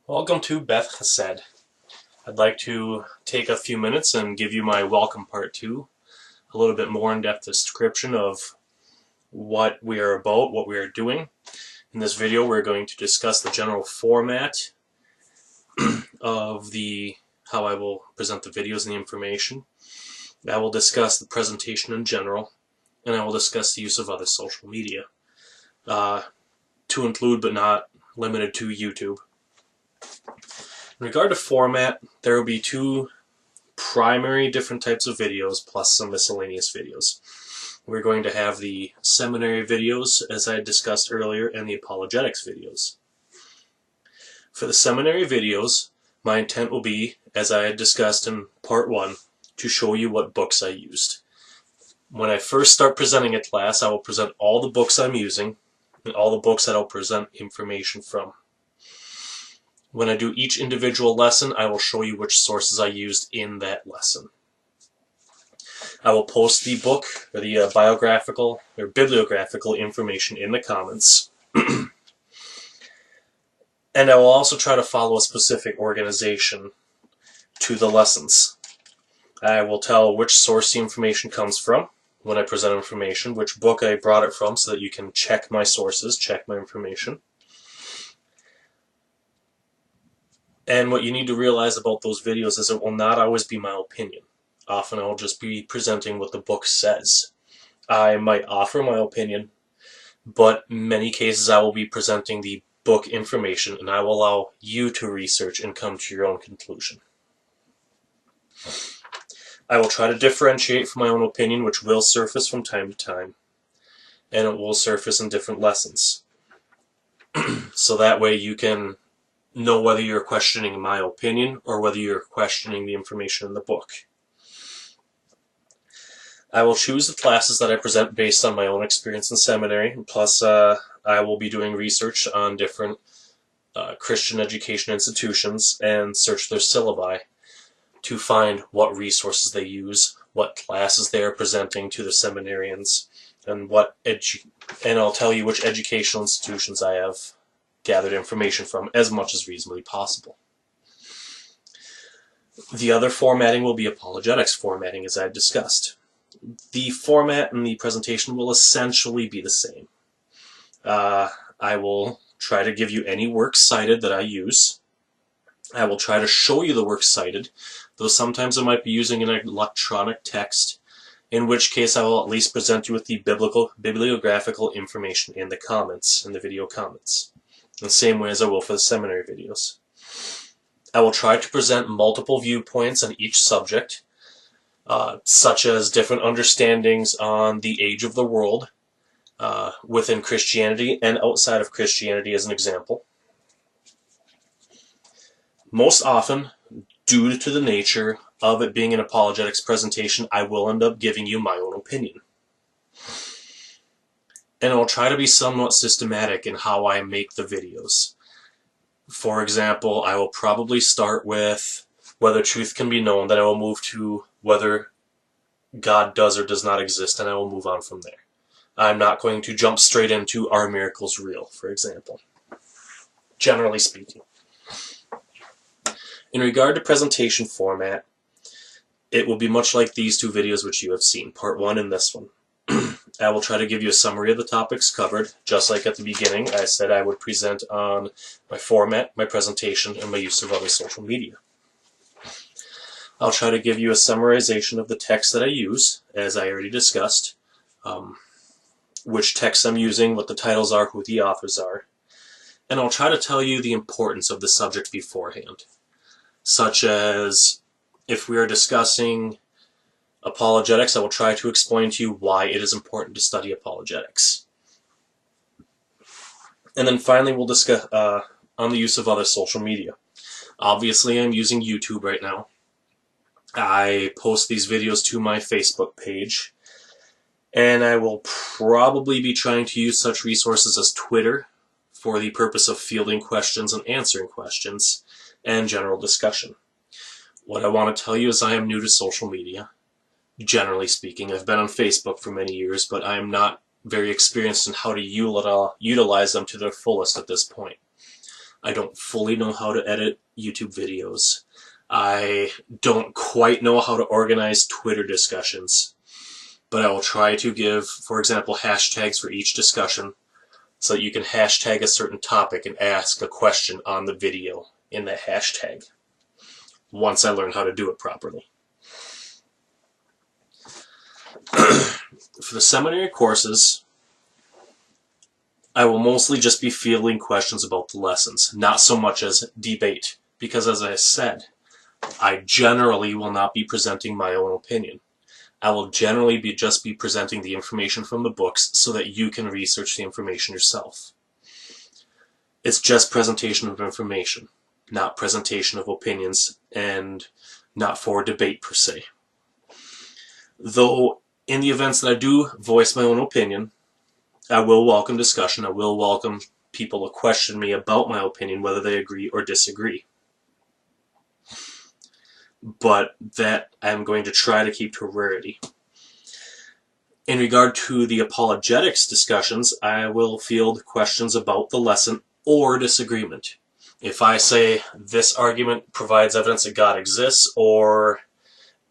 Welcome to Beth Chesed. I'd like to take a few minutes and give you my welcome part two, a little bit more in-depth description of what we are about, what we are doing. In this video, we're going to discuss the general format of how I will present the videos and the information. I will discuss the presentation in general, and I will discuss the use of other social media, to include but not limited to YouTube. In regard to format, there will be two primary different types of videos plus some miscellaneous videos. We're going to have the seminary videos, as I discussed earlier, and the apologetics videos. For the seminary videos, my intent will be, as I had discussed in part one, to show you what books I used. When I first start presenting a class, I will present all the books I'm using and all the books that I'll present information from. When I do each individual lesson, I will show you which sources I used in that lesson. I will post the book or the biographical or bibliographical information in the comments. And I will also try to follow a specific organization to the lessons. I will tell which source the information comes from when I present information, which book I brought it from so that you can check my sources, check my information. And what you need to realize about those videos is it will not always be my opinion. Often I will just be presenting what the book says. I might offer my opinion, but in many cases I will be presenting the book information, and I will allow you to research and come to your own conclusion. I will try to differentiate from my own opinion, which will surface from time to time, and it will surface in different lessons. So that way you can know whether you're questioning my opinion or whether you're questioning the information in the book. I will choose the classes that I present based on my own experience in seminary, plus I will be doing research on different Christian education institutions and search their syllabi to find what resources they use, what classes they are presenting to the seminarians, and I'll tell you which educational institutions I have gathered information from as much as reasonably possible. The other formatting will be apologetics formatting, as I discussed. The format and the presentation will essentially be the same. I will try to give you any works cited that I use. I will try to show you the works cited, though sometimes I might be using an electronic text, in which case I will at least present you with the bibliographical information in the comments, in the video comments, the same way as I will for the seminary videos. I will try to present multiple viewpoints on each subject, such as different understandings on the age of the world within Christianity and outside of Christianity, as an example. Most often, due to the nature of it being an apologetics presentation, I will end up giving you my own opinion. And I'll try to be somewhat systematic in how I make the videos. For example, I will probably start with whether truth can be known, then I will move to whether God does or does not exist, and I will move on from there. I'm not going to jump straight into are miracles real, for example, generally speaking. In regard to presentation format, it will be much like these two videos which you have seen, part one and this one. I will try to give you a summary of the topics covered, just like at the beginning. I said I would present on my format, my presentation, and my use of other social media. I'll try to give you a summarization of the text that I use, as I already discussed, which text I'm using, what the titles are, who the authors are, and I'll try to tell you the importance of the subject beforehand, such as if we are discussing apologetics, I will try to explain to you why it is important to study apologetics. And then finally we'll discuss on the use of other social media. Obviously I'm using YouTube right now. I post these videos to my Facebook page, and I will probably be trying to use such resources as Twitter for the purpose of fielding questions and answering questions and general discussion. What I want to tell you is I am new to social media. Generally speaking, I've been on Facebook for many years, but I am not very experienced in how to utilize them to their fullest at this point. I don't fully know how to edit YouTube videos. I don't quite know how to organize Twitter discussions. But I will try to give, for example, hashtags for each discussion so that you can hashtag a certain topic and ask a question on the video in that hashtag once I learn how to do it properly. For the seminary courses, I will mostly just be fielding questions about the lessons, not so much as debate, because as I said, I generally will not be presenting my own opinion. I will generally just be presenting the information from the books so that you can research the information yourself. It's just presentation of information, not presentation of opinions, and not for debate per se. Though, in the events that I do voice my own opinion, I will welcome discussion. I will welcome people to question me about my opinion, whether they agree or disagree. But that I'm going to try to keep to a rarity. In regard to the apologetics discussions, I will field questions about the lesson or disagreement. If I say this argument provides evidence that God exists, or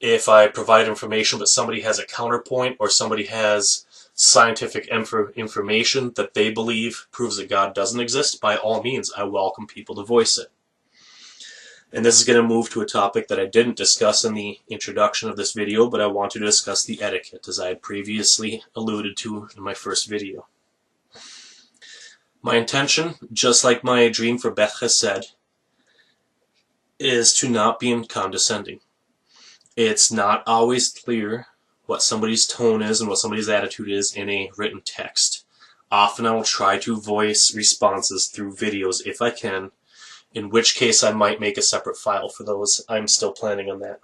if I provide information but somebody has a counterpoint, or somebody has scientific information that they believe proves that God doesn't exist, by all means, I welcome people to voice it. And this is going to move to a topic that I didn't discuss in the introduction of this video, but I want to discuss the etiquette, as I had previously alluded to in my first video. My intention, just like my dream for Beth Chesed, is to not be condescending. It's not always clear what somebody's tone is and what somebody's attitude is in a written text. Often I will try to voice responses through videos if I can, in which case I might make a separate file for those. I'm still planning on that.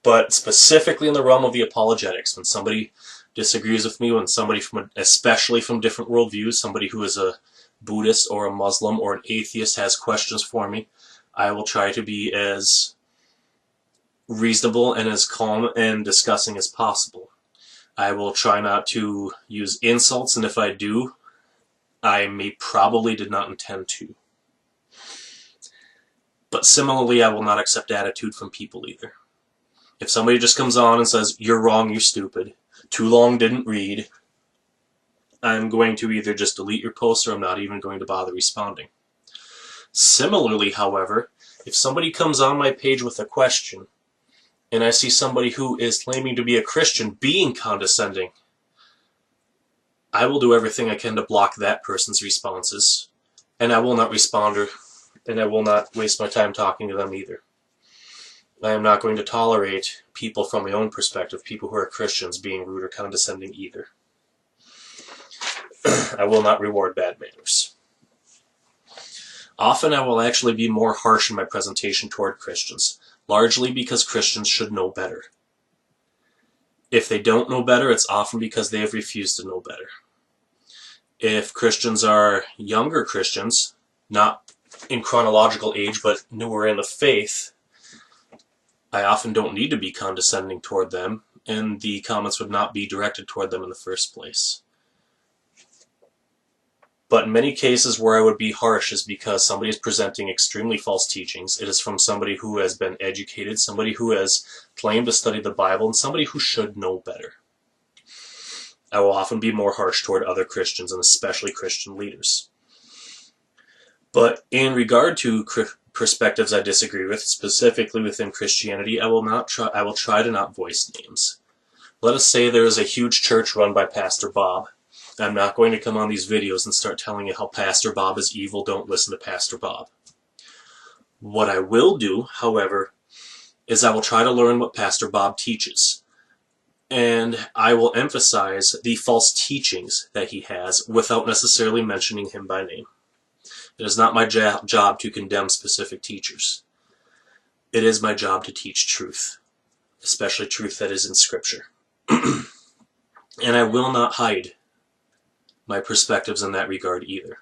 But specifically in the realm of the apologetics, when somebody disagrees with me, when somebody especially from different worldviews, somebody who is a Buddhist or a Muslim or an atheist has questions for me, I will try to be as reasonable and as calm and discussing as possible. I will try not to use insults, and if I do, I probably did not intend to. But similarly, I will not accept attitude from people either. If somebody just comes on and says, "You're wrong, you're stupid, too long, didn't read," I'm going to either just delete your post or I'm not even going to bother responding. Similarly, however, if somebody comes on my page with a question and I see somebody who is claiming to be a Christian being condescending, I will do everything I can to block that person's responses, and I will not respond and I will not waste my time talking to them either. I am not going to tolerate people from my own perspective, people who are Christians, being rude or condescending either. I will not reward bad manners. Often I will actually be more harsh in my presentation toward Christians, largely because Christians should know better. If they don't know better, it's often because they have refused to know better. If Christians are younger Christians, not in chronological age, but newer in the faith, I often don't need to be condescending toward them, and the comments would not be directed toward them in the first place. But in many cases where I would be harsh is because somebody is presenting extremely false teachings. It is from somebody who has been educated, somebody who has claimed to study the Bible, and somebody who should know better. I will often be more harsh toward other Christians, and especially Christian leaders. But in regard to perspectives I disagree with, specifically within Christianity, I will try to not voice names. Let us say there is a huge church run by Pastor Bob. I'm not going to come on these videos and start telling you how Pastor Bob is evil, don't listen to Pastor Bob. What I will do, however, is I will try to learn what Pastor Bob teaches. And I will emphasize the false teachings that he has without necessarily mentioning him by name. It is not my job to condemn specific teachers. It is my job to teach truth, especially truth that is in Scripture. And I will not hide my perspectives in that regard either.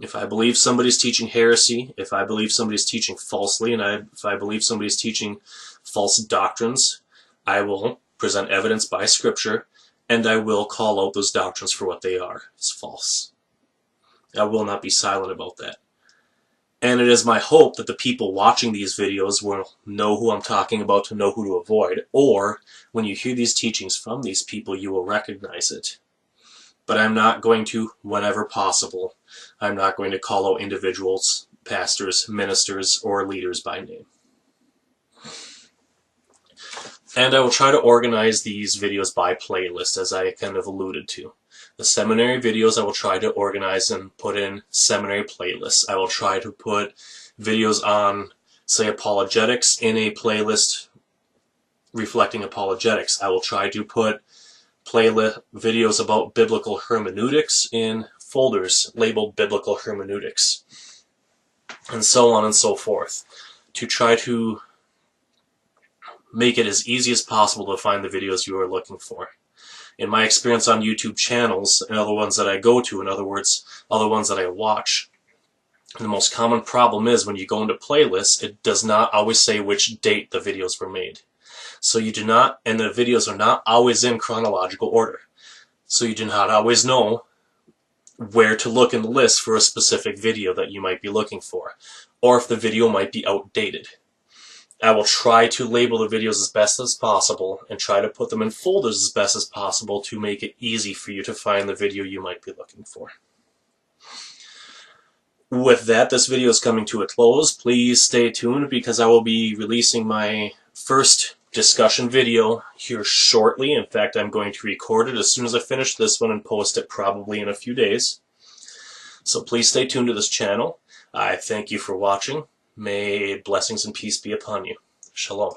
If I believe somebody's teaching heresy, if I believe somebody's teaching falsely, and if I believe somebody's teaching false doctrines, I will present evidence by Scripture, and I will call out those doctrines for what they are. It's false. I will not be silent about that. And it is my hope that the people watching these videos will know who I'm talking about, to know who to avoid, or when you hear these teachings from these people, you will recognize it. But I'm not going to, whenever possible, I'm not going to call out individuals, pastors, ministers, or leaders by name. And I will try to organize these videos by playlist, as I kind of alluded to. The seminary videos I will try to organize and put in seminary playlists. I will try to put videos on, say, apologetics in a playlist reflecting apologetics. I will try to put playlist videos about biblical hermeneutics in folders labeled biblical hermeneutics, and so on and so forth, to try to make it as easy as possible to find the videos you are looking for. In my experience on YouTube channels, and other ones that I go to, in other words, other ones that I watch, the most common problem is when you go into playlists, it does not always say which date the videos were made. So you do not, and the videos are not always in chronological order. So you do not always know where to look in the list for a specific video that you might be looking for, or if the video might be outdated. I will try to label the videos as best as possible and try to put them in folders as best as possible to make it easy for you to find the video you might be looking for. With that, this video is coming to a close. Please stay tuned because I will be releasing my first discussion video here shortly. In fact, I'm going to record it as soon as I finish this one and post it probably in a few days. So please stay tuned to this channel. I thank you for watching. May blessings and peace be upon you. Shalom.